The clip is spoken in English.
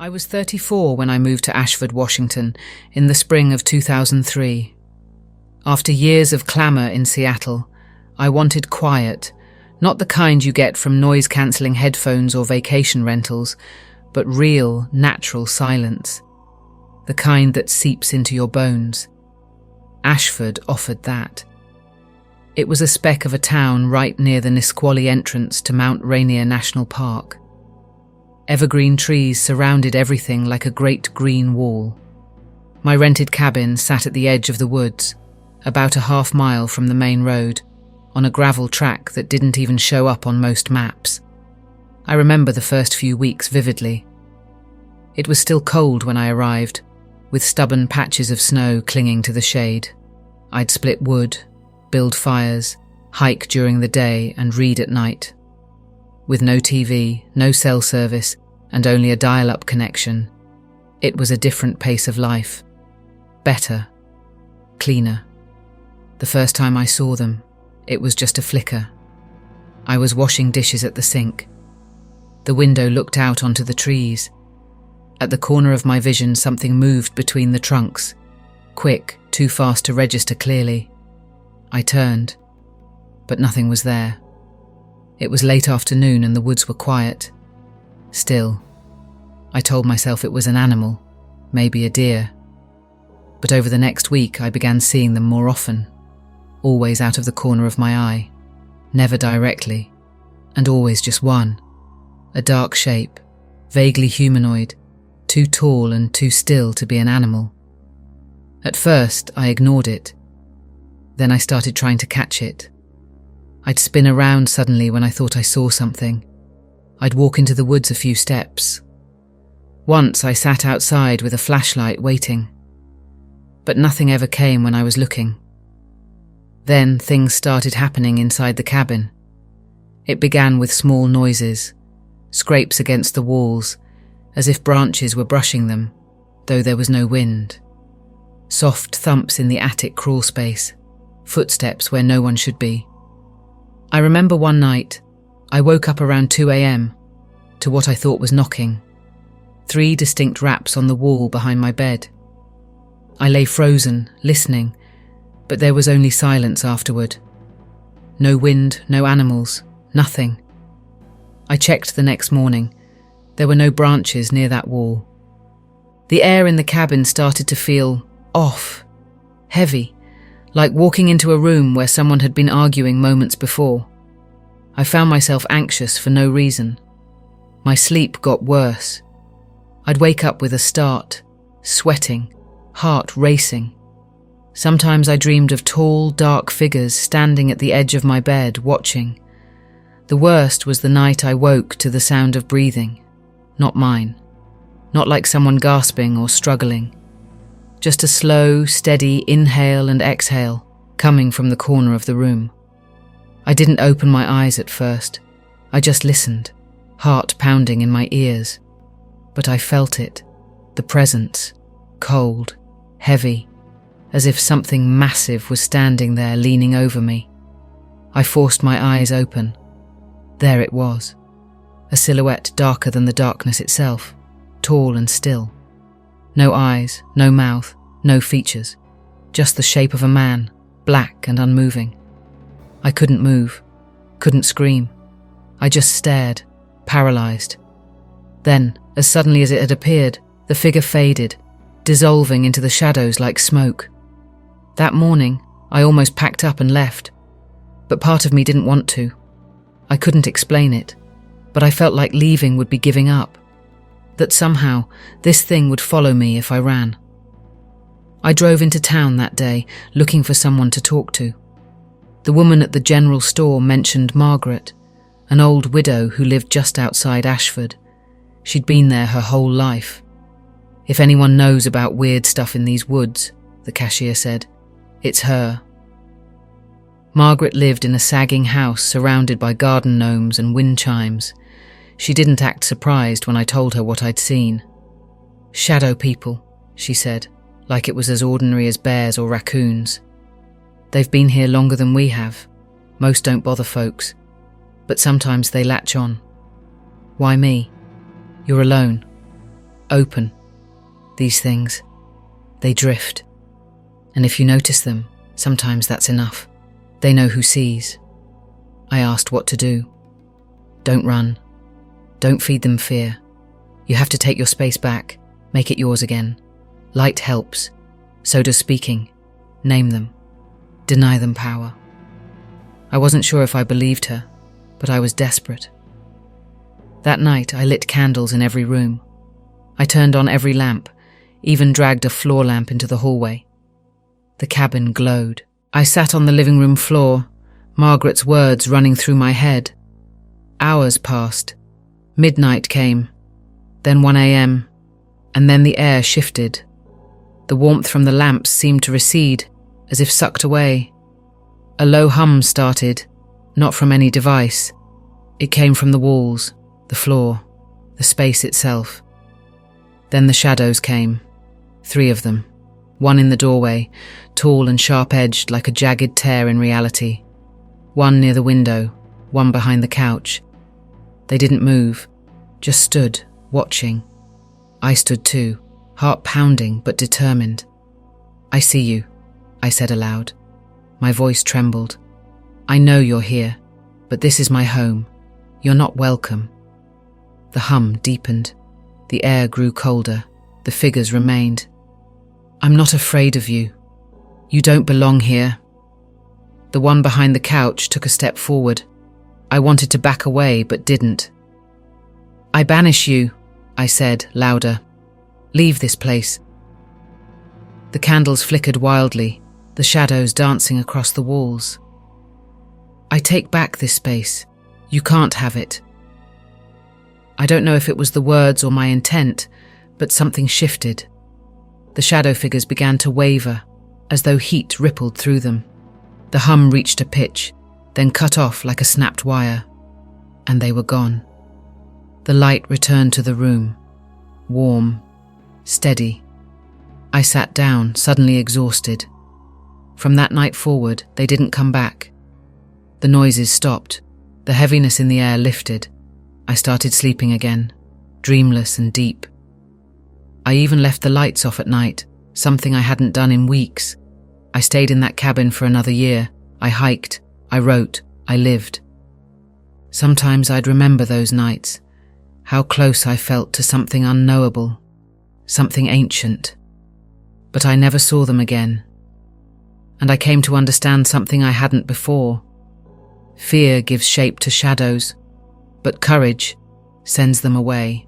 I was 34 when I moved to Ashford, Washington, in the spring of 2003. After years of clamour in Seattle, I wanted quiet, not the kind you get from noise-cancelling headphones or vacation rentals, but real, natural silence. The kind that seeps into your bones. Ashford offered that. It was a speck of a town right near the Nisqually entrance to Mount Rainier National Park. Evergreen trees surrounded everything like a great green wall. My rented cabin sat at the edge of the woods, about a half-mile from the main road, on a gravel track that didn't even show up on most maps. I remember the first few weeks vividly. It was still cold when I arrived, with stubborn patches of snow clinging to the shade. I'd split wood, build fires, hike during the day and read at night. With no TV, no cell service, and only a dial-up connection, it was a different pace of life. Better. Cleaner. The first time I saw them, it was just a flicker. I was washing dishes at the sink. The window looked out onto the trees. At the corner of my vision, something moved between the trunks. Quick, too fast to register clearly. I turned, but nothing was there. It was late afternoon and the woods were quiet. Still, I told myself it was an animal, maybe a deer. But over the next week I began seeing them more often, always out of the corner of my eye, never directly, and always just one. A dark shape, vaguely humanoid, too tall and too still to be an animal. At first I ignored it. Then I started trying to catch it. I'd spin around suddenly when I thought I saw something. I'd walk into the woods a few steps. Once I sat outside with a flashlight waiting. But nothing ever came when I was looking. Then things started happening inside the cabin. It began with small noises, scrapes against the walls, as if branches were brushing them, though there was no wind. Soft thumps in the attic crawl space, footsteps where no one should be. I remember one night, I woke up around 2 a.m. to what I thought was knocking. 3 distinct raps on the wall behind my bed. I lay frozen, listening, but there was only silence afterward. No wind, no animals, nothing. I checked the next morning. There were no branches near that wall. The air in the cabin started to feel off, heavy, like walking into a room where someone had been arguing moments before. I found myself anxious for no reason. My sleep got worse. I'd wake up with a start, sweating, heart racing. Sometimes I dreamed of tall, dark figures standing at the edge of my bed, watching. The worst was the night I woke to the sound of breathing, not mine. Not like someone gasping or struggling. Just a slow, steady inhale and exhale coming from the corner of the room. I didn't open my eyes at first. I just listened, heart pounding in my ears. But I felt it, the presence, cold, heavy, as if something massive was standing there leaning over me. I forced my eyes open. There it was, a silhouette darker than the darkness itself, tall and still. No eyes, no mouth, no features, just the shape of a man, black and unmoving. I couldn't move, couldn't scream. I just stared, paralyzed. Then, as suddenly as it had appeared, the figure faded, dissolving into the shadows like smoke. That morning, I almost packed up and left, but part of me didn't want to. I couldn't explain it, but I felt like leaving would be giving up. That somehow this thing would follow me if I ran. I drove into town that day, looking for someone to talk to. The woman at the general store mentioned Margaret, an old widow who lived just outside Ashford. She'd been there her whole life. If anyone knows about weird stuff in these woods, the cashier said, it's her. Margaret lived in a sagging house surrounded by garden gnomes and wind chimes. She didn't act surprised when I told her what I'd seen. Shadow people, she said, like it was as ordinary as bears or raccoons. They've been here longer than we have. Most don't bother folks, but sometimes they latch on. Why me? You're alone. open. These things, they drift. And if you notice them, sometimes that's enough. They know who sees. I asked what to do. Don't run. Don't feed them fear. You have to take your space back, make it yours again. Light helps. So does speaking. Name them. Deny them power. I wasn't sure if I believed her, but I was desperate. That night, I lit candles in every room. I turned on every lamp, even dragged a floor lamp into the hallway. The cabin glowed. I sat on the living room floor, Margaret's words running through my head. Hours passed. Midnight came, then 1 a.m., and then the air shifted. The warmth from the lamps seemed to recede, as if sucked away. A low hum started, not from any device. It came from the walls, the floor, the space itself. Then the shadows came, 3 of them, one in the doorway, tall and sharp-edged like a jagged tear in reality. One near the window, one behind the couch. They didn't move, just stood, watching. I stood too, heart pounding but determined. "I see you," I said aloud. My voice trembled. "I know you're here, but this is my home. You're not welcome." The hum deepened. The air grew colder. The figures remained. "I'm not afraid of you. You don't belong here." The one behind the couch took a step forward. I wanted to back away, but didn't. "I banish you," I said, louder. "Leave this place." The candles flickered wildly, the shadows dancing across the walls. "I take back this space. You can't have it." I don't know if it was the words or my intent, but something shifted. The shadow figures began to waver, as though heat rippled through them. The hum reached a pitch, then cut off like a snapped wire, and they were gone. The light returned to the room, warm, steady. I sat down, suddenly exhausted. From that night forward, they didn't come back. The noises stopped, the heaviness in the air lifted. I started sleeping again, dreamless and deep. I even left the lights off at night, something I hadn't done in weeks. I stayed in that cabin for another year. I hiked, I wrote, I lived. Sometimes I'd remember those nights, how close I felt to something unknowable, something ancient. But I never saw them again. And I came to understand something I hadn't before. Fear gives shape to shadows, but courage sends them away.